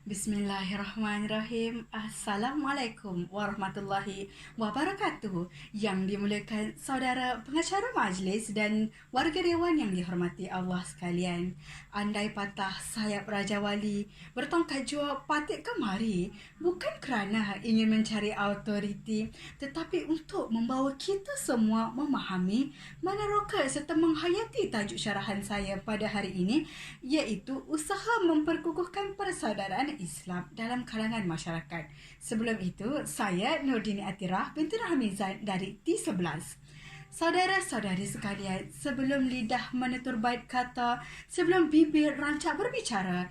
Bismillahirrahmanirrahim. Assalamualaikum warahmatullahi wabarakatuh. Yang dimuliakan saudara pengacara majlis dan warga dewan yang dihormati Allah sekalian. Andai patah sayap Raja Wali bertongkat jua patik kemari, bukan kerana ingin mencari autoriti, tetapi untuk membawa kita semua memahami, meneroka serta menghayati tajuk syarahan saya pada hari ini, iaitu usaha memperkukuhkan persaudaraan Islam dalam kalangan masyarakat. Sebelum itu, saya Nurdini Atirah binti Rahmizan dari T11. Saudara-saudari sekalian, sebelum lidah menutur bait kata, sebelum bibir rancak berbicara,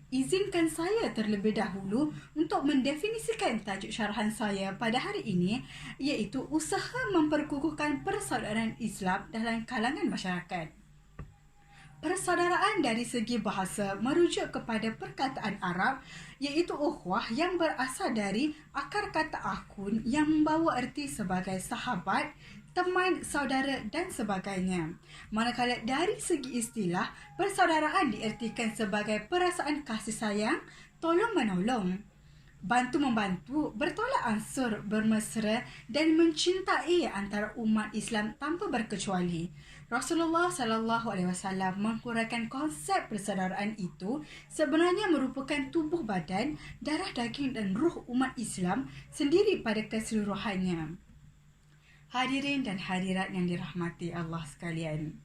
izinkan saya terlebih dahulu untuk mendefinisikan tajuk syarahan saya pada hari ini, iaitu usaha memperkukuhkan persaudaraan Islam dalam kalangan masyarakat. Persaudaraan dari segi bahasa merujuk kepada perkataan Arab iaitu ukhwah yang berasal dari akar kata akhun yang membawa erti sebagai sahabat, teman, saudara dan sebagainya. Manakala dari segi istilah, persaudaraan diertikan sebagai perasaan kasih sayang, tolong-menolong, bantu-membantu, bertolak ansur, bermesra dan mencintai antara umat Islam tanpa berkecuali. Rasulullah SAW menghuraikan konsep persaudaraan itu sebenarnya merupakan tubuh badan, darah daging dan ruh umat Islam sendiri pada keseluruhannya. Hadirin dan hadirat yang dirahmati Allah sekalian.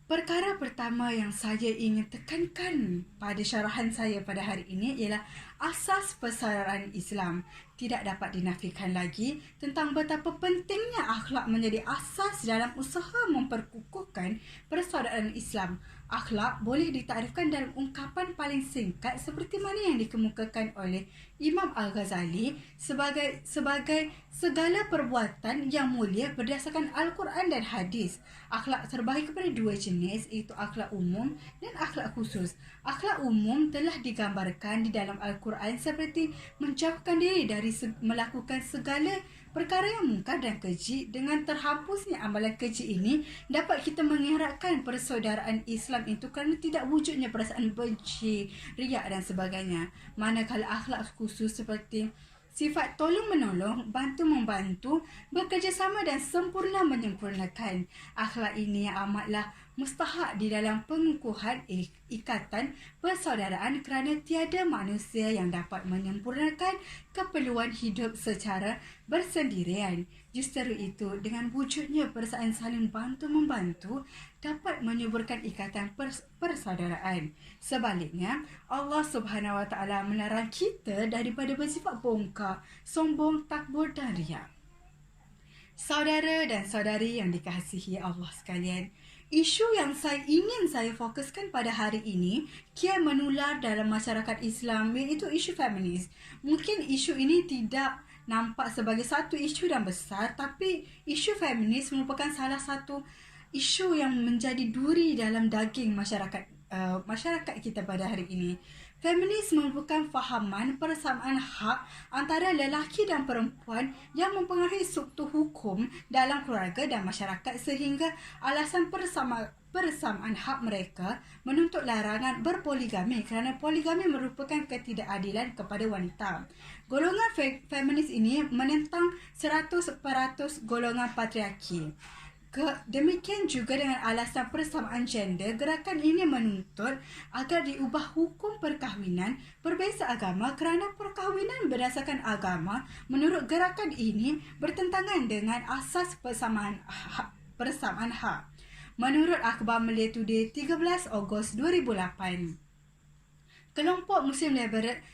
Perkara pertama yang saya ingin tekankan pada syarahan saya pada hari ini ialah asas persaudaraan Islam. Tidak dapat dinafikan lagi tentang betapa pentingnya akhlak menjadi asas dalam usaha memperkukuhkan persaudaraan Islam. Akhlak boleh ditarifkan dalam ungkapan paling singkat seperti mana yang dikemukakan oleh Imam Al-Ghazali sebagai segala perbuatan yang mulia berdasarkan Al-Quran dan hadis. Akhlak terbahagi kepada dua jenis, iaitu akhlak umum dan akhlak khusus. Akhlak umum telah digambarkan di dalam Al-Quran seperti menjauhkan diri dari melakukan segala perkara yang mungkar dan keji. Dengan terhapusnya amalan keji ini, dapat kita mengeratkan persaudaraan Islam itu kerana tidak wujudnya perasaan benci, riak dan sebagainya. Manakala akhlak khusus seperti sifat tolong-menolong, bantu-membantu, bekerjasama dan sempurna menyempurnakan. Akhlak ini amatlah mustahak di dalam pengukuhan ikatan persaudaraan kerana tiada manusia yang dapat menyempurnakan keperluan hidup secara bersendirian. Justru itu, dengan wujudnya perasaan saling bantu-membantu dapat menyuburkan ikatan persaudaraan. Sebaliknya, Allah Subhanahu Wa Taala melarang kita daripada bersifat bongkar, sombong, takbur dan riak. Saudara dan saudari yang dikasihi Allah sekalian, isu yang ingin saya fokuskan pada hari ini kian menular dalam masyarakat Islam, iaitu isu feminis. Mungkin isu ini tidak nampak sebagai satu isu yang besar, tapi isu feminis merupakan salah satu isu yang menjadi duri dalam daging masyarakat kita pada hari ini. Feminis merupakan fahaman persamaan hak antara lelaki dan perempuan yang mempengaruhi struktur hukum dalam keluarga dan masyarakat sehingga alasan persamaan hak mereka menuntut larangan berpoligami kerana poligami merupakan ketidakadilan kepada wanita. Golongan feminis ini menentang 100% golongan patriarki. Demikian juga dengan alasan persamaan gender, gerakan ini menuntut agar diubah hukum perkahwinan berbeza agama kerana perkahwinan berdasarkan agama menurut gerakan ini bertentangan dengan asas persamaan hak. Menurut akhbar Malay Today 13 Ogos 2008, kelompok Muslim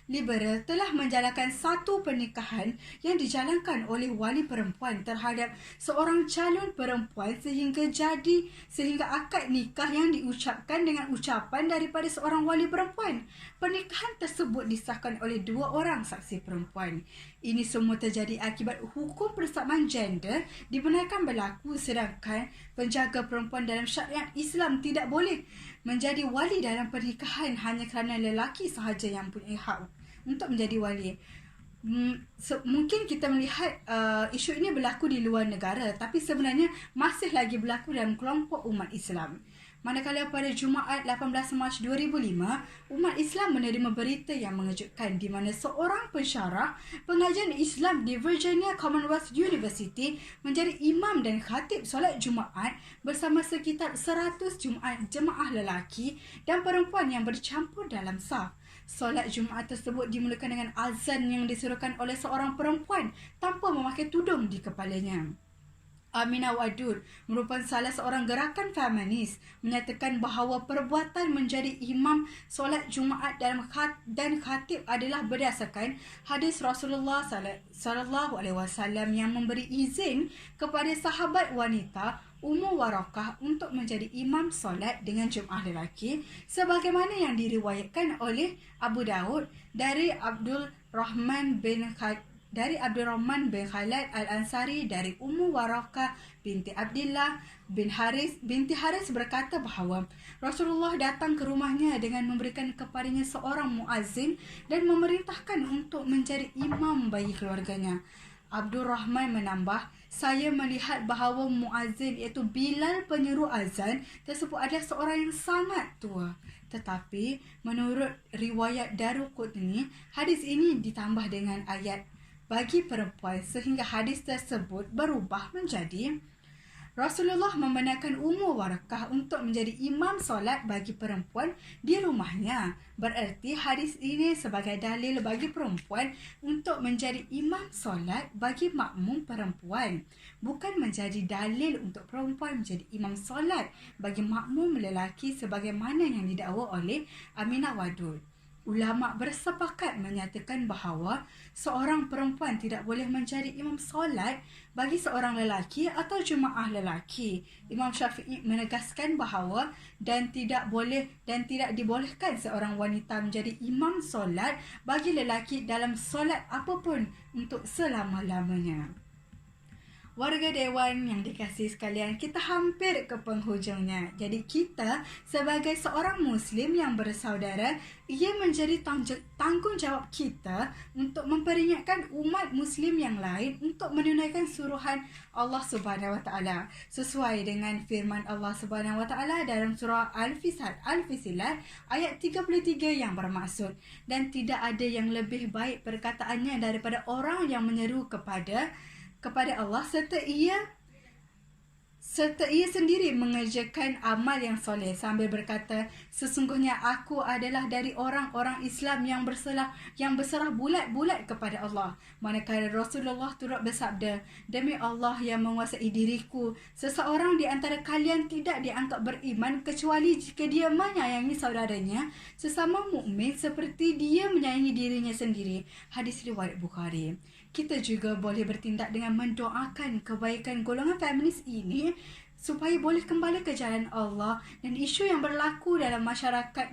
liberal telah menjalankan satu pernikahan yang dijalankan oleh wali perempuan terhadap seorang calon perempuan sehingga akad nikah yang diucapkan dengan ucapan daripada seorang wali perempuan. Pernikahan tersebut disahkan oleh dua orang saksi perempuan. Ini semua terjadi akibat hukum persamaan gender dibenarkan berlaku, sedangkan penjaga perempuan dalam syariat Islam tidak boleh menjadi wali dalam pernikahan hanya kerana lelaki sahaja yang punya hak untuk menjadi wali. Mungkin kita melihat isu ini berlaku di luar negara, tapi sebenarnya masih lagi berlaku dalam kelompok umat Islam. Manakala pada Jumaat 18 Mac 2005, umat Islam menerima berita yang mengejutkan di mana seorang pensyarah pengajian Islam di Virginia Commonwealth University menjadi imam dan khatib solat Jumaat bersama sekitar 100 jemaah lelaki dan perempuan yang bercampur dalam saf. Solat Jumaat tersebut dimulakan dengan azan yang disuruhkan oleh seorang perempuan tanpa memakai tudung di kepalanya. Aminah Wadud merupakan salah seorang gerakan feminis menyatakan bahawa perbuatan menjadi imam solat Jumaat dan khatib adalah berdasarkan hadis Rasulullah sallallahu alaihi wasallam yang memberi izin kepada sahabat wanita Ummu Warakah untuk menjadi imam solat dengan jemaah lelaki sebagaimana yang diriwayatkan oleh Abu Daud dari Abdurrahman bin Khalid Al-Ansari dari Ummu Warakah binti Abdullah binti Haris berkata bahawa Rasulullah datang ke rumahnya dengan memberikan kepadanya seorang muazzin dan memerintahkan untuk menjadi imam bagi keluarganya. Abdurrahman menambah, saya melihat bahawa muazzin iaitu Bilal penyeru azan tersebut adalah seorang yang sangat tua. Tetapi menurut riwayat Daruqutni, hadis ini ditambah dengan ayat bagi perempuan sehingga hadis tersebut berubah menjadi Rasulullah membenarkan Ummu Warakah untuk menjadi imam solat bagi perempuan di rumahnya. Bererti hadis ini sebagai dalil bagi perempuan untuk menjadi imam solat bagi makmum perempuan. Bukan menjadi dalil untuk perempuan menjadi imam solat bagi makmum lelaki sebagaimana yang didakwa oleh Aminah Wadud. Ulama bersepakat menyatakan bahawa seorang perempuan tidak boleh menjadi imam solat bagi seorang lelaki atau jemaah lelaki. Imam Syafi'i menegaskan bahawa dan tidak dibolehkan seorang wanita menjadi imam solat bagi lelaki dalam solat apapun untuk selama-lamanya. Warga Dewan yang dikasihi sekalian, kita hampir ke penghujungnya. Jadi kita sebagai seorang Muslim yang bersaudara, ia menjadi tanggungjawab kita untuk memperingatkan umat Muslim yang lain untuk menunaikan suruhan Allah Subhanahu Wa Taala sesuai dengan firman Allah Subhanahu Wa Taala dalam surah Al-Fussilat ayat 33 yang bermaksud, dan tidak ada yang lebih baik perkataannya daripada orang yang menyeru kepada Allah serta ia sendiri mengerjakan amal yang soleh sambil berkata, sesungguhnya aku adalah dari orang-orang Islam yang berserah bulat-bulat kepada Allah. Manakala Rasulullah turut bersabda, demi Allah yang menguasai diriku, seseorang di antara kalian tidak dianggap beriman kecuali jika dia menyayangi saudaranya sesama mukmin seperti dia menyayangi dirinya sendiri. Hadis riwayat Bukhari. Kita juga boleh bertindak dengan mendoakan kebaikan golongan feminis ini supaya boleh kembali ke jalan Allah dan isu yang berlaku dalam masyarakat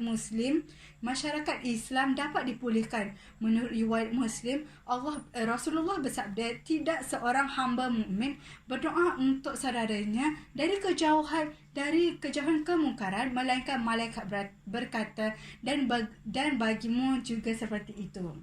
Islam dapat dipulihkan. Menurut riwayat Muslim, Rasulullah bersabda, tidak seorang hamba mukmin berdoa untuk saudaranya dari kejauhan kemungkaran melainkan malaikat berkata, dan bagimu juga seperti itu.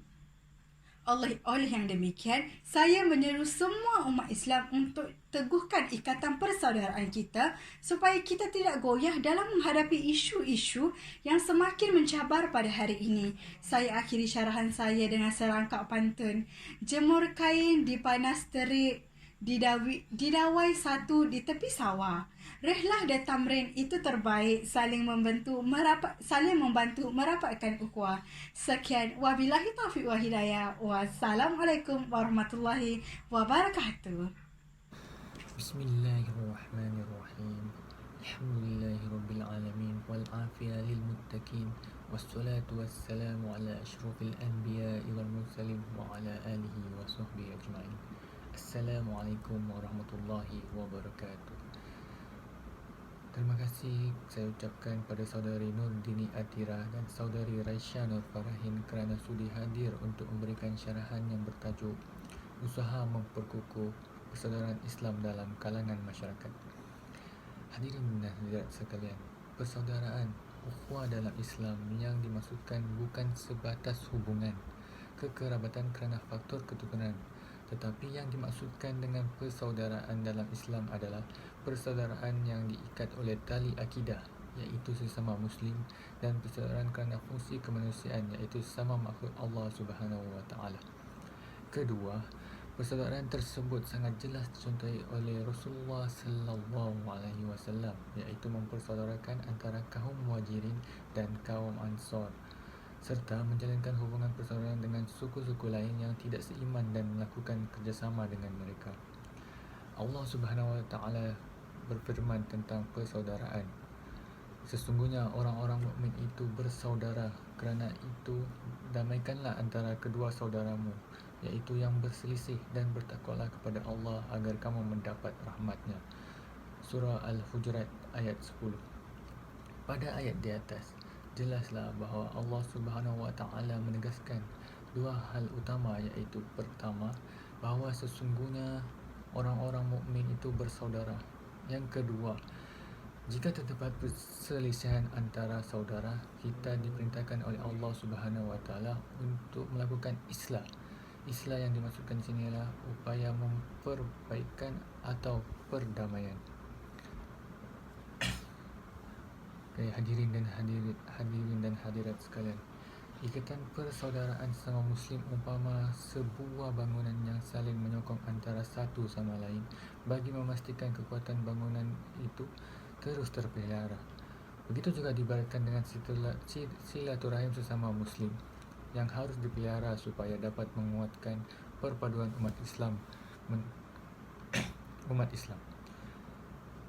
Oleh yang demikian, saya menyeru semua umat Islam untuk teguhkan ikatan persaudaraan kita supaya kita tidak goyah dalam menghadapi isu-isu yang semakin mencabar pada hari ini. Saya akhiri syarahan saya dengan serangkap pantun. Jemur kain di panas terik, didawai satu di tepi sawah. Rehlah dan tamrin itu terbaik, saling membantu merapatkan ukhuwah. Sekian, wabillahi taufiq wa hidayah. Wassalamualaikum warahmatullahi wabarakatuh. Bismillahirrahmanirrahim. Alhamdulillahirabbil alamin wal afiyah lil muttaqin wassalatu wassalamu ala asyrafil anbiya'i wal mursalin wa ala alihi wa sahbihi ajma'in. Assalamualaikum warahmatullahi wabarakatuh. Terima kasih saya ucapkan pada saudari Nurdini Atira dan saudari Raisya Nur Farahin kerana sudi hadir untuk memberikan syarahan yang bertajuk Usaha Memperkukuh Persaudaraan Islam dalam Kalangan Masyarakat. Hadirin dan hadirat sekalian, persaudaraan, ukhuwah dalam Islam yang dimaksudkan bukan sebatas hubungan kekerabatan kerana faktor keturunan, tetapi yang dimaksudkan dengan persaudaraan dalam Islam adalah persaudaraan yang diikat oleh tali akidah, iaitu sesama Muslim, dan persaudaraan kerana fungsi kemanusiaan, iaitu sesama makhluk Allah Subhanahu Wa Taala. Kedua, persaudaraan tersebut sangat jelas dicontohi oleh Rasulullah Sallallahu Alaihi Wasallam, iaitu mempersaudarakan antara kaum Muhajirin dan kaum Ansar, serta menjalinkan hubungan persaudaraan dengan suku-suku lain yang tidak seiman dan melakukan kerjasama dengan mereka. Allah Subhanahu Wa Taala berfirman tentang persaudaraan, sesungguhnya orang-orang mukmin itu bersaudara, kerana itu damaikanlah antara kedua saudaramu, iaitu yang berselisih, dan bertakwalah kepada Allah agar kamu mendapat rahmatnya. Surah Al-Hujurat ayat 10. Pada ayat di atas, jelaslah bahawa Allah Subhanahu Wa Taala menegaskan dua hal utama, iaitu pertama, bahawa sesungguhnya orang-orang mukmin itu bersaudara. Yang kedua, jika terdapat perselisihan antara saudara, kita diperintahkan oleh Allah Subhanahu Wa Taala untuk melakukan islah. Islah yang dimaksudkan di sini adalah upaya memperbaikan atau perdamaian. Hadirin dan hadirat sekalian, ikatan persaudaraan sesama Muslim umpama sebuah bangunan yang saling menyokong antara satu sama lain bagi memastikan kekuatan bangunan itu terus terpelihara. Begitu juga diibaratkan dengan silaturahim sesama Muslim yang harus dipelihara supaya dapat menguatkan perpaduan umat Islam.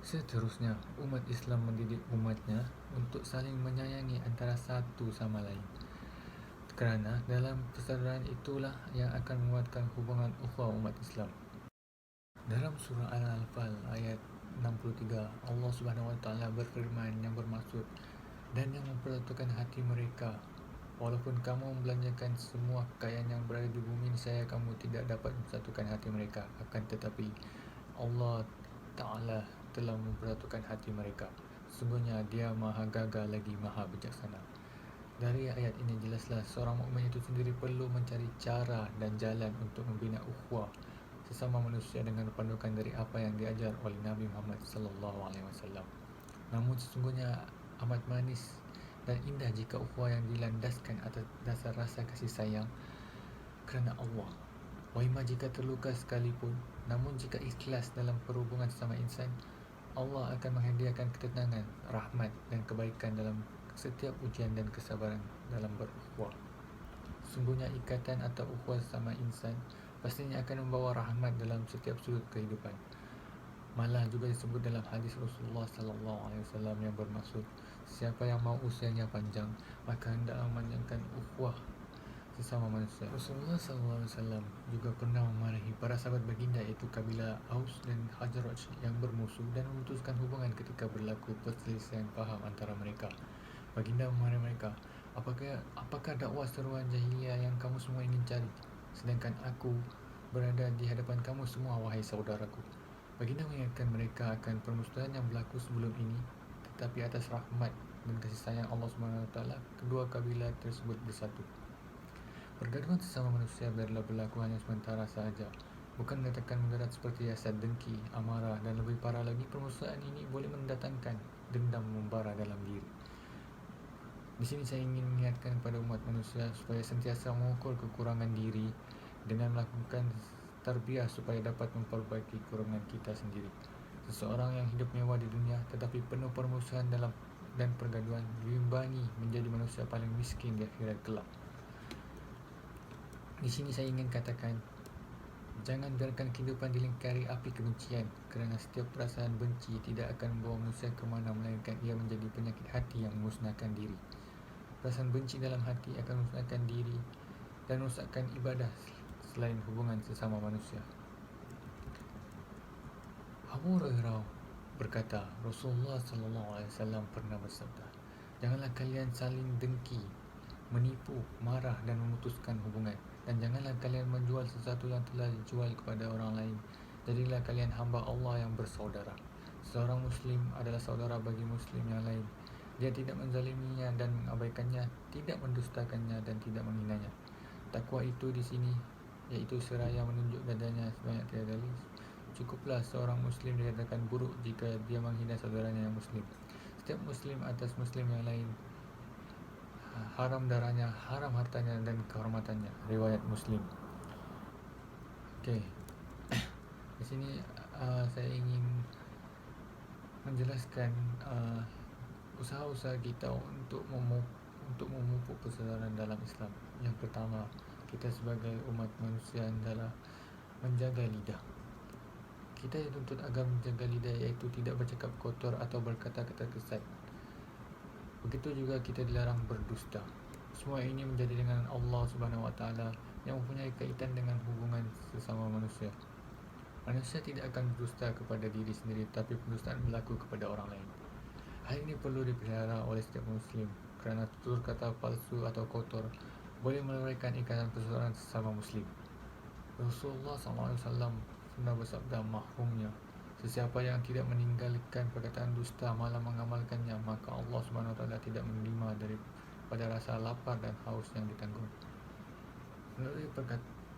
Seterusnya, umat Islam mendidik umatnya untuk saling menyayangi antara satu sama lain, kerana dalam persaudaraan itulah yang akan menguatkan hubungan ukhuwah umat Islam. Dalam surah Al-Anfal ayat 63, Allah Subhanahu Wa Taala berfirman yang bermaksud, dan yang mempersatukan hati mereka. Walaupun kamu membelanjakan semua kekayaan yang berada di bumi, niscaya kamu tidak dapat mempersatukan hati mereka. Akan tetapi Allah Ta'ala telah mempersatukan hati mereka. Sungguhnya Dia Maha Gagah lagi Maha Bijaksana. Dari ayat ini jelaslah seorang mukmin itu sendiri perlu mencari cara dan jalan untuk membina ukhuwah sesama manusia dengan pandukan dari apa yang diajar oleh Nabi Muhammad sallallahu alaihi wasallam. Namun sesungguhnya amat manis dan indah jika ukhuwah yang dilandaskan atas dasar rasa kasih sayang kerana Allah. Wahimah jika terluka sekalipun, namun jika ikhlas dalam perhubungan sesama insan, Allah akan menghadiahkan ketenangan, rahmat dan kebaikan dalam setiap ujian dan kesabaran dalam berukhuwah. Sungguhnya ikatan atau ukhuwah sesama insan pastinya akan membawa rahmat dalam setiap sudut kehidupan. Malah juga disebut dalam hadis Rasulullah sallallahu alaihi wasallam yang bermaksud, siapa yang mahu usianya panjang, maka hendaklah memanjangkan ukhuwah sesama manusia. Rasulullah sallallahu alaihi wasallam juga pernah memarahi para sahabat baginda, iaitu kabilah Aus dan Khazraj yang bermusuh, dan memutuskan hubungan ketika berlaku perselisihan faham antara mereka. Baginda memarahi mereka, apakah dakwah seruan jahiliyah yang kamu semua ingin cari, sedangkan aku berada di hadapan kamu semua, wahai saudaraku. Baginda mengingatkan mereka akan permusuhan yang berlaku sebelum ini, tetapi atas rahmat dan kasih sayang Allah SWT, kedua kabilah tersebut bersatu. Pergaduhan sesama manusia biarlah berlaku hanya sementara sahaja, bukan mendatangkan mudarat seperti hasad, dengki, amarah, dan lebih parah lagi, permusuhan ini boleh mendatangkan dendam membara dalam diri. Di sini saya ingin mengingatkan kepada umat manusia supaya sentiasa mengukur kekurangan diri dengan melakukan tarbiyah supaya dapat memperbaiki kekurangan kita sendiri. Seseorang yang hidup mewah di dunia tetapi penuh permusuhan dan pergaduhan diimbangi menjadi manusia paling miskin di akhirat kelak. Di sini saya ingin katakan, jangan biarkan kehidupan dilingkari api kebencian, kerana setiap perasaan benci tidak akan membawa manusia ke mana, melainkan ia menjadi penyakit hati yang memusnahkan diri. Perasaan benci dalam hati akan memusnahkan diri dan merosakkan ibadah selain hubungan sesama manusia. Abu Hurairah berkata, Rasulullah sallallahu alaihi wasallam pernah bersabda, janganlah kalian saling dengki, menipu, marah dan memutuskan hubungan, dan janganlah kalian menjual sesuatu yang telah dijual kepada orang lain. Jadilah kalian hamba Allah yang bersaudara. Seorang Muslim adalah saudara bagi Muslim yang lain. Dia tidak menzaliminya dan mengabaikannya, tidak mendustakannya dan tidak menghinanya. Takwa itu di sini iaitu seraya menunjuk dadanya sebanyak 3 kali. Cukuplah seorang Muslim dikatakan buruk jika dia menghina saudaranya yang Muslim. setiap muslim atas muslim yang lain. Haram darahnya, haram hartanya dan kehormatannya. Riwayat Muslim. Okey. Di sini saya ingin menjelaskan usaha-usaha kita untuk memupuk persaudaraan dalam Islam. Yang pertama, kita sebagai umat manusia adalah menjaga lidah. Kita dituntut agar menjaga lidah, iaitu tidak bercakap kotor atau berkata-kata kesat. Begitu juga kita dilarang berdusta. Semua ini menjadi dengan Allah Subhanahu Wa Taala yang mempunyai kaitan dengan hubungan sesama manusia. Manusia tidak akan berdusta kepada diri sendiri, tapi pendustaan berlaku kepada orang lain. Hal ini perlu dipelihara oleh setiap muslim, kerana tutur kata palsu atau kotor boleh meluraikan ikatan persaudaraan sesama muslim. Rasulullah SAW pernah bersabda mahfumnya, sesiapa yang tidak meninggalkan perkataan dusta malah mengamalkannya, maka Allah SWT tidak menerima daripada rasa lapar dan haus yang ditanggung.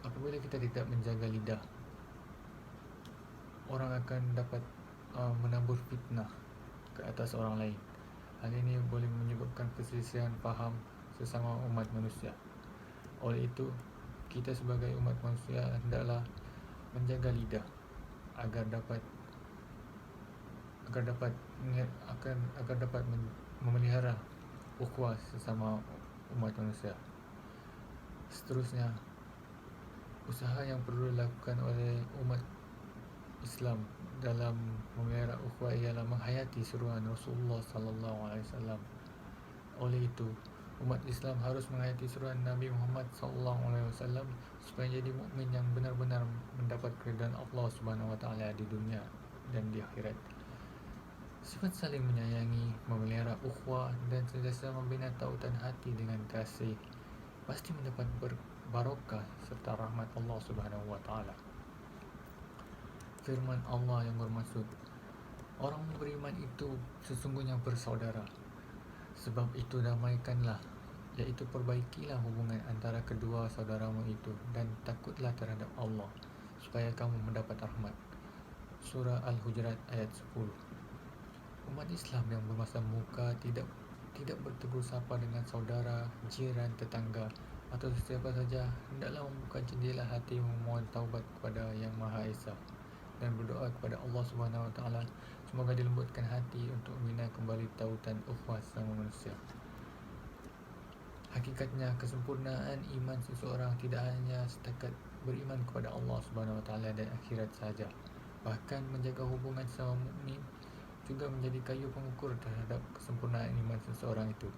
Apabila kita tidak menjaga lidah, orang akan dapat menabur fitnah ke atas orang lain. Hal ini boleh menyebabkan perselisihan faham sesama umat manusia. Oleh itu, kita sebagai umat manusia hendaklah menjaga lidah agar dapat memelihara ukhuwah sesama umat manusia. Seterusnya, usaha yang perlu dilakukan oleh umat Islam dalam memelihara ukhuwah ialah menghayati seruan Rasulullah sallallahu alaihi wasallam. Oleh itu, umat Islam harus menghayati seruan Nabi Muhammad sallallahu alaihi wasallam supaya jadi mukmin yang benar-benar mendapat keridhaan Allah Subhanahu Wa Taala di dunia dan di akhirat. Sifat saling menyayangi, memelihara ukhuwah dan sentiasa membina tautan hati dengan kasih pasti mendapat barokah serta rahmat Allah Subhanahu Wa Taala. Firman Allah yang bermaksud, orang beriman itu sesungguhnya bersaudara. Sebab itu damaikanlah, iaitu perbaikilah hubungan antara kedua saudaramu itu, dan takutlah terhadap Allah supaya kamu mendapat rahmat. Surah Al-Hujurat ayat 10. Umat Islam yang bermasa muka tidak bertegur sapa dengan saudara, jiran, tetangga atau sesiapa saja, hendaklah membuka jendela hati memohon taubat kepada Yang Maha Esa dan berdoa kepada Allah Subhanahu Wa Taala semoga dilembutkan hati untuk membina kembali tautan ukhuwah sesama manusia. Hakikatnya, kesempurnaan iman seseorang tidak hanya setakat beriman kepada Allah Subhanahu Wa Taala dan akhirat sahaja, bahkan menjaga hubungan sesama mukmin juga menjadi kayu pengukur terhadap kesempurnaan iman seseorang itu.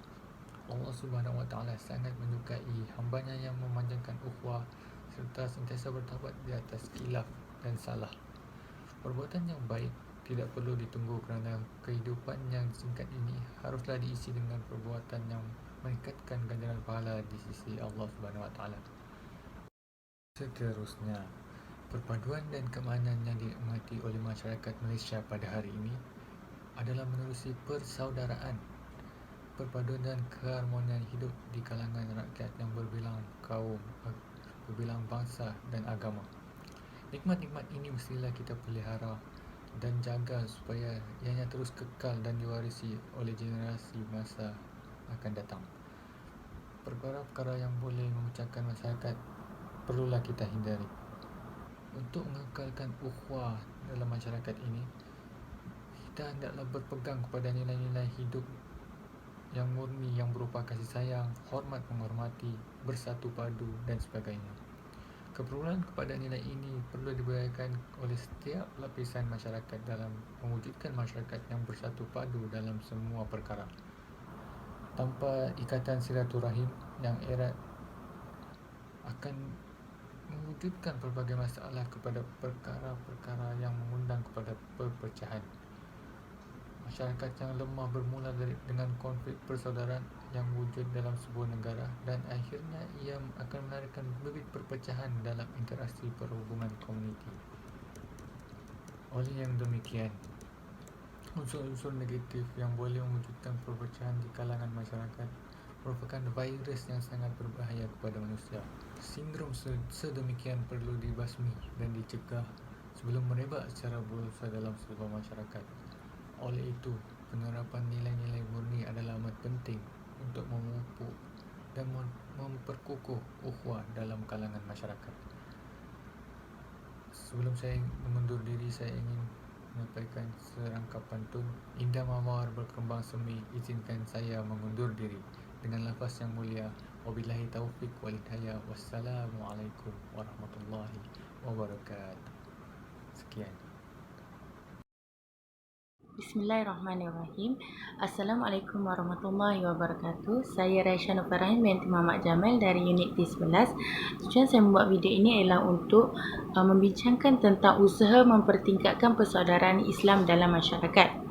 Allah Subhanahu Wa Taala sangat menyukai hambanya yang memanjangkan ukhuwah serta sentiasa bertaubat di atas khilaf dan salah. Perbuatan yang baik tidak perlu ditunggu kerana kehidupan yang singkat ini haruslah diisi dengan perbuatan yang meningkatkan ganjaran pahala di sisi Allah Subhanahu Wa Taala. Seterusnya, perpaduan dan keamanan yang dinikmati oleh masyarakat Malaysia pada hari ini adalah menerusi persaudaraan, perpaduan dan keharmonian hidup di kalangan rakyat yang berbilang kaum, berbilang bangsa dan agama. Nikmat-nikmat ini mestilah kita pelihara dan jaga supaya ianya terus kekal dan diwarisi oleh generasi masa akan datang. Perkara-perkara yang boleh memecahkan masyarakat perlulah kita hindari. Untuk mengekalkan ukhuwah dalam masyarakat ini, kita hendaklah berpegang kepada nilai-nilai hidup yang murni yang berupa kasih sayang, hormat menghormati, bersatu padu dan sebagainya. Keperluan kepada nilai ini perlu dibudayakan oleh setiap lapisan masyarakat dalam mewujudkan masyarakat yang bersatu padu dalam semua perkara. Tanpa ikatan silaturahim yang erat akan mewujudkan pelbagai masalah kepada perkara-perkara yang mengundang kepada perpecahan. Masyarakat yang lemah bermula dengan konflik persaudaraan yang wujud dalam sebuah negara dan akhirnya ia akan melahirkan bibit perpecahan dalam interaksi perhubungan komuniti. Oleh yang demikian, unsur-unsur negatif yang boleh mewujudkan perpecahan di kalangan masyarakat merupakan virus yang sangat berbahaya kepada manusia. Sindrom sedemikian perlu dibasmi dan dicegah sebelum merebak secara berluas dalam sebuah masyarakat. Oleh itu, Penerapan nilai-nilai murni adalah amat penting untuk memupuk dan memperkukuh ukhuwah dalam kalangan masyarakat. Sebelum saya mengundur diri, saya ingin menyampaikan serangkap pantun. Indah mawar berkembang semi, izinkan saya mengundur diri dengan lafaz yang mulia. Wabillahi taufik wal hidayah. Wassalamualaikum warahmatullahi wabarakatuh. Sekian. Bismillahirrahmanirrahim. Assalamualaikum warahmatullahi wabarakatuh. Saya Raisya Nufarahin binti Muhammad Jamil dari unit T11. Tujuan saya membuat video ini ialah untuk membincangkan tentang usaha mempertingkatkan persaudaraan Islam dalam masyarakat.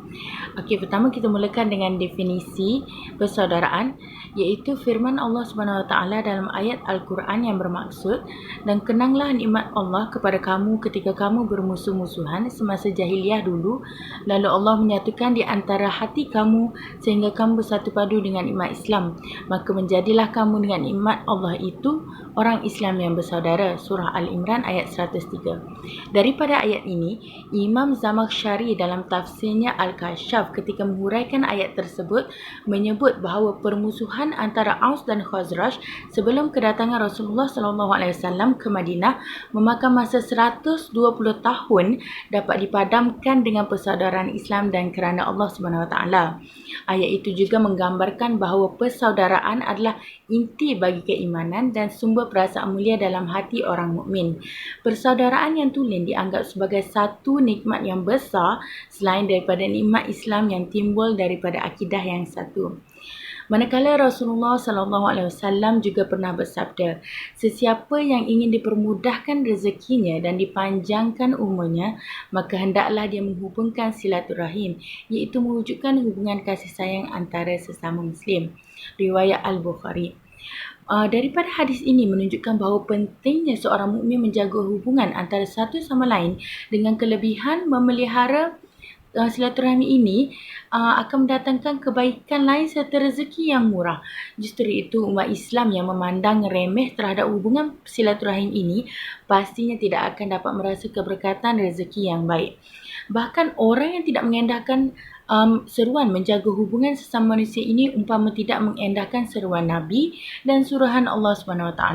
Okey, pertama kita mulakan dengan definisi persaudaraan, iaitu firman Allah Subhanahu Wa Taala dalam ayat Al-Quran yang bermaksud, dan kenanglah nikmat Allah kepada kamu ketika kamu bermusuh-musuhan semasa jahiliah dulu, lalu Allah menyatukan di antara hati kamu sehingga kamu bersatu padu dengan nikmat Islam, maka menjadilah kamu dengan nikmat Allah itu orang Islam yang bersaudara. Surah Al-Imran ayat 103. Daripada ayat ini, Imam Zamakhsyari dalam tafsirnya Al-Kashaf ketika menghuraikan ayat tersebut menyebut bahawa permusuhan antara Aus dan Khazraj sebelum kedatangan Rasulullah SAW ke Madinah memakan masa 120 tahun dapat dipadamkan dengan persaudaraan Islam dan kerana Allah SWT. Ayat itu juga menggambarkan bahawa persaudaraan adalah inti bagi keimanan dan sumber perasaan mulia dalam hati orang mukmin. Persaudaraan yang tulen dianggap sebagai satu nikmat yang besar selain daripada nikmat Islam yang timbul daripada akidah yang satu. Manakala Rasulullah SAW juga pernah bersabda, sesiapa yang ingin dipermudahkan rezekinya dan dipanjangkan umurnya, maka hendaklah dia menghubungkan silaturahim, iaitu mewujudkan hubungan kasih sayang antara sesama Muslim. Riwayat Al-Bukhari. Daripada hadis ini menunjukkan bahawa pentingnya seorang mukmin menjaga hubungan antara satu sama lain dengan kelebihan memelihara silaturahmi ini akan mendatangkan kebaikan lain serta rezeki yang murah. Justru itu umat Islam yang memandang remeh terhadap hubungan silaturahim ini pastinya tidak akan dapat merasa keberkatan rezeki yang baik. Bahkan orang yang tidak mengendahkan seruan menjaga hubungan sesama manusia ini umpama tidak mengendahkan seruan Nabi dan suruhan Allah SWT.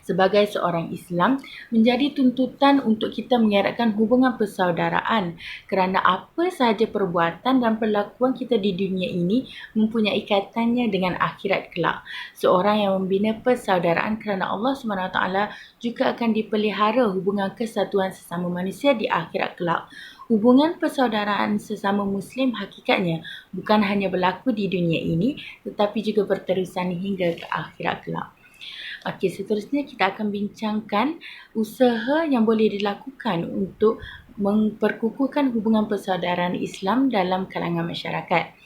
Sebagai seorang Islam, menjadi tuntutan untuk kita mengeratkan hubungan persaudaraan kerana apa sahaja perbuatan dan perlakuan kita di dunia ini mempunyai kaitannya dengan akhirat kelak. Seorang yang membina persaudaraan kerana Allah SWT juga akan dipelihara hubungan kesatuan sesama manusia di akhirat kelak. Hubungan persaudaraan sesama Muslim hakikatnya bukan hanya berlaku di dunia ini tetapi juga berterusan hingga ke akhirat kelak. Okey, seterusnya kita akan bincangkan usaha yang boleh dilakukan untuk memperkukuhkan hubungan persaudaraan Islam dalam kalangan masyarakat.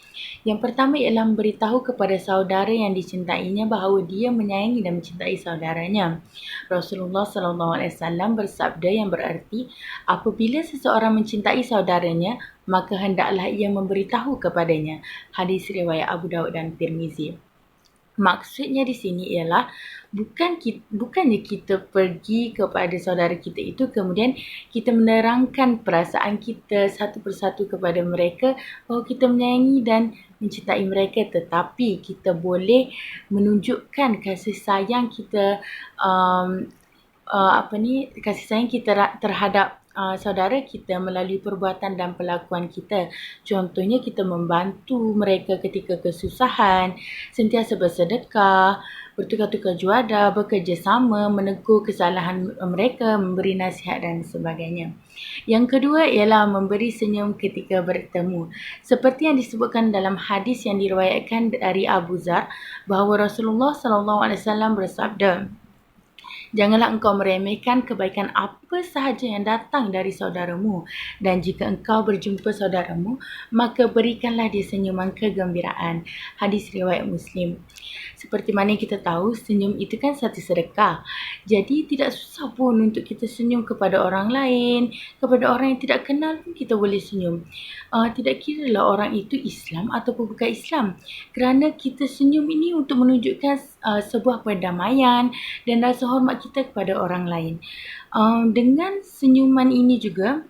Yang pertama ialah memberitahu kepada saudara yang dicintainya bahawa dia menyayangi dan mencintai saudaranya. Rasulullah SAW bersabda yang berarti, apabila seseorang mencintai saudaranya, maka hendaklah ia memberitahu kepadanya. Hadis riwayat Abu Daud dan Tirmizi. Maksudnya di sini ialah bukannya kita pergi kepada saudara kita itu kemudian kita menerangkan perasaan kita satu persatu kepada mereka bahawa kita menyayangi dan mencintai mereka, tetapi kita boleh menunjukkan kasih sayang kita kasih sayang kita terhadap saudara kita melalui perbuatan dan perlakuan kita. Contohnya kita membantu mereka ketika kesusahan, sentiasa bersedekah, bertukar-tukar juada, bekerjasama, menegur kesalahan mereka, memberi nasihat dan sebagainya. Yang kedua ialah memberi senyum ketika bertemu. Seperti yang disebutkan dalam hadis yang diriwayatkan dari Abu Zar bahawa Rasulullah SAW bersabda, janganlah engkau meremehkan kebaikan apa sahaja yang datang dari saudaramu, dan jika engkau berjumpa saudaramu, maka berikanlah dia senyuman kegembiraan. Hadis riwayat Muslim. Seperti mana kita tahu, senyum itu kan satu sedekah. Jadi tidak susah pun untuk kita senyum kepada orang lain, kepada orang yang tidak kenal pun kita boleh senyum. Tidak kiralah orang itu Islam ataupun bukan Islam. Kerana kita senyum ini untuk menunjukkan sebuah perdamaian dan rasa hormat kita kepada orang lain. Dengan senyuman ini juga,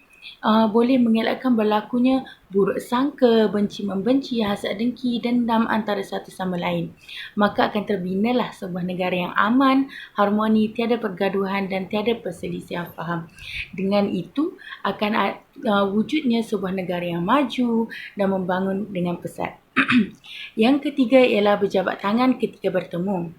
boleh mengelakkan berlakunya buruk sangka, benci-membenci, hasad dengki, dendam antara satu sama lain. Maka akan terbinalah sebuah negara yang aman, harmoni, tiada pergaduhan dan tiada perselisihan faham. Dengan itu akan wujudnya sebuah negara yang maju dan membangun dengan pesat. Yang ketiga ialah berjabat tangan ketika bertemu.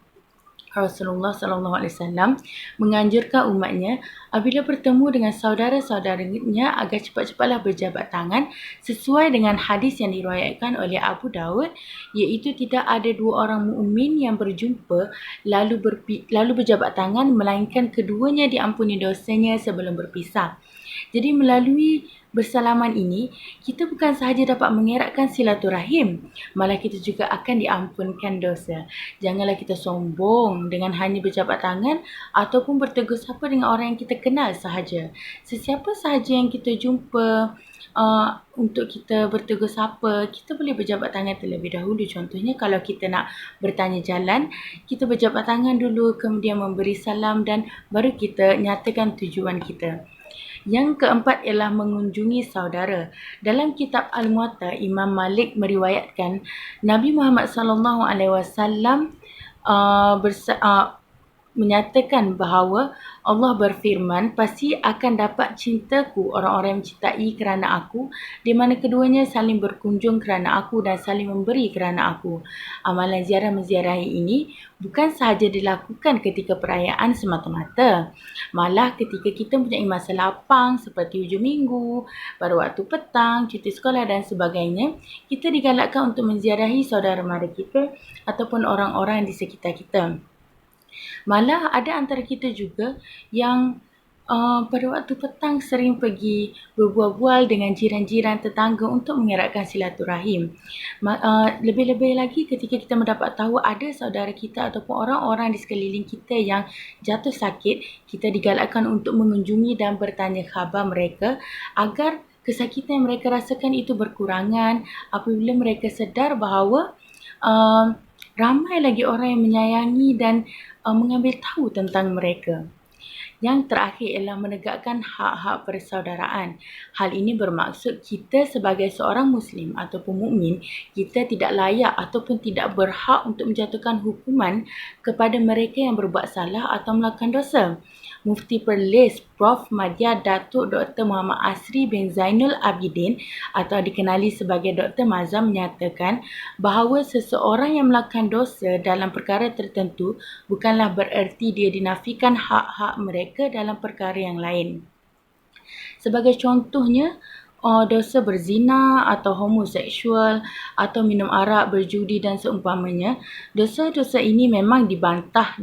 Rasulullah SAW menganjurkan umatnya apabila bertemu dengan saudara-saudaranya agar cepat-cepatlah berjabat tangan sesuai dengan hadis yang diriwayatkan oleh Abu Daud, iaitu tidak ada dua orang mukmin yang berjumpa lalu berjabat tangan melainkan keduanya diampuni dosanya sebelum berpisah. Jadi melalui bersalaman ini, kita bukan sahaja dapat mengeratkan silaturahim, malah kita juga akan diampunkan dosa. Janganlah kita sombong dengan hanya berjabat tangan ataupun bertegur sapa dengan orang yang kita kenal sahaja. Sesiapa sahaja yang kita jumpa untuk kita bertegur sapa, kita boleh berjabat tangan terlebih dahulu. Contohnya kalau kita nak bertanya jalan, kita berjabat tangan dulu, kemudian memberi salam dan baru kita nyatakan tujuan kita. Yang keempat ialah mengunjungi saudara. Dalam kitab Al-Muwatta, Imam Malik meriwayatkan Nabi Muhammad SAW menyatakan bahawa Allah berfirman, pasti akan dapat cintaku orang-orang yang mencintai kerana aku, di mana keduanya saling berkunjung kerana aku dan saling memberi kerana aku. Amalan ziarah menziarahi ini bukan sahaja dilakukan ketika perayaan semata-mata, malah ketika kita mempunyai masa lapang seperti hujung minggu, pada waktu petang, cuti sekolah dan sebagainya, kita digalakkan untuk menziarahi saudara mara kita ataupun orang-orang di sekitar kita. Malah ada antara kita juga yang pada waktu petang sering pergi berbual-bual dengan jiran-jiran tetangga untuk mengeratkan silaturahim. Lebih-lebih lagi ketika kita mendapat tahu ada saudara kita ataupun orang-orang di sekeliling kita yang jatuh sakit, kita digalakkan untuk mengunjungi dan bertanya khabar mereka agar kesakitan yang mereka rasakan itu berkurangan apabila mereka sedar bahawa ramai lagi orang yang menyayangi dan mengambil tahu tentang mereka. Yang terakhir ialah menegakkan hak-hak persaudaraan. Hal ini bermaksud kita sebagai seorang Muslim ataupun mukmin, kita tidak layak ataupun tidak berhak untuk menjatuhkan hukuman kepada mereka yang berbuat salah atau melakukan dosa. Mufti Perlis Prof. Madya Datuk Dr. Muhammad Asri bin Zainul Abidin atau dikenali sebagai Dr. Mazam menyatakan bahawa seseorang yang melakukan dosa dalam perkara tertentu bukanlah bererti dia dinafikan hak-hak mereka dalam perkara yang lain. Sebagai contohnya, dosa berzina atau homoseksual atau minum arak, berjudi dan seumpamanya, dosa-dosa ini memang dibantah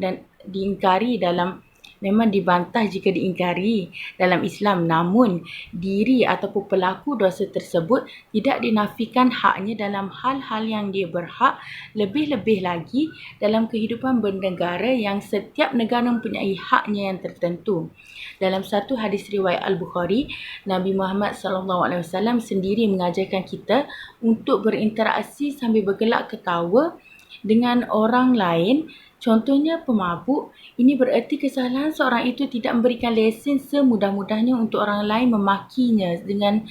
jika diingkari dalam Islam, namun diri ataupun pelaku dosa tersebut tidak dinafikan haknya dalam hal-hal yang dia berhak, lebih-lebih lagi dalam kehidupan bernegara yang setiap negara mempunyai haknya yang tertentu. Dalam satu hadis riwayat Al-Bukhari, Nabi Muhammad SAW sendiri mengajarkan kita untuk berinteraksi sambil bergelak ketawa dengan orang lain. Contohnya pemabuk, ini bererti kesalahan seorang itu tidak memberikan lesen semudah-mudahnya untuk orang lain memakinya dengan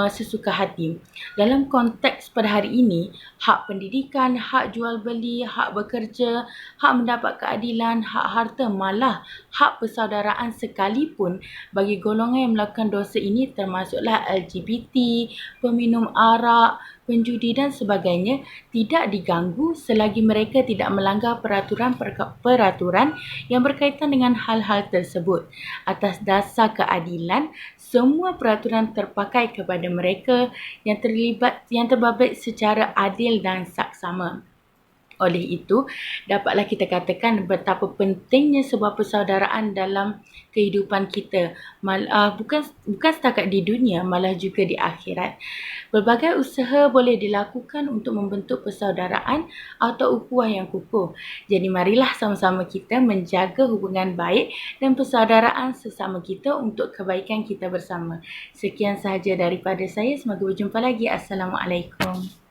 sesuka hati. Dalam konteks pada hari ini, hak pendidikan, hak jual beli, hak bekerja, hak mendapat keadilan, hak harta, malah hak persaudaraan sekalipun bagi golongan yang melakukan dosa ini termasuklah LGBT, peminum arak, penjudi dan sebagainya tidak diganggu selagi mereka tidak melanggar peraturan yang berkaitan dengan hal-hal tersebut. Atas dasar keadilan, semua peraturan terpakai kepada mereka yang terbabit secara adil dan saksama. Oleh itu, dapatlah kita katakan betapa pentingnya sebuah persaudaraan dalam kehidupan kita. Bukan setakat di dunia, malah juga di akhirat. Berbagai usaha boleh dilakukan untuk membentuk persaudaraan atau ukhuwah yang kukuh. Jadi marilah sama-sama kita menjaga hubungan baik dan persaudaraan sesama kita untuk kebaikan kita bersama. Sekian sahaja daripada saya. Semoga berjumpa lagi. Assalamualaikum.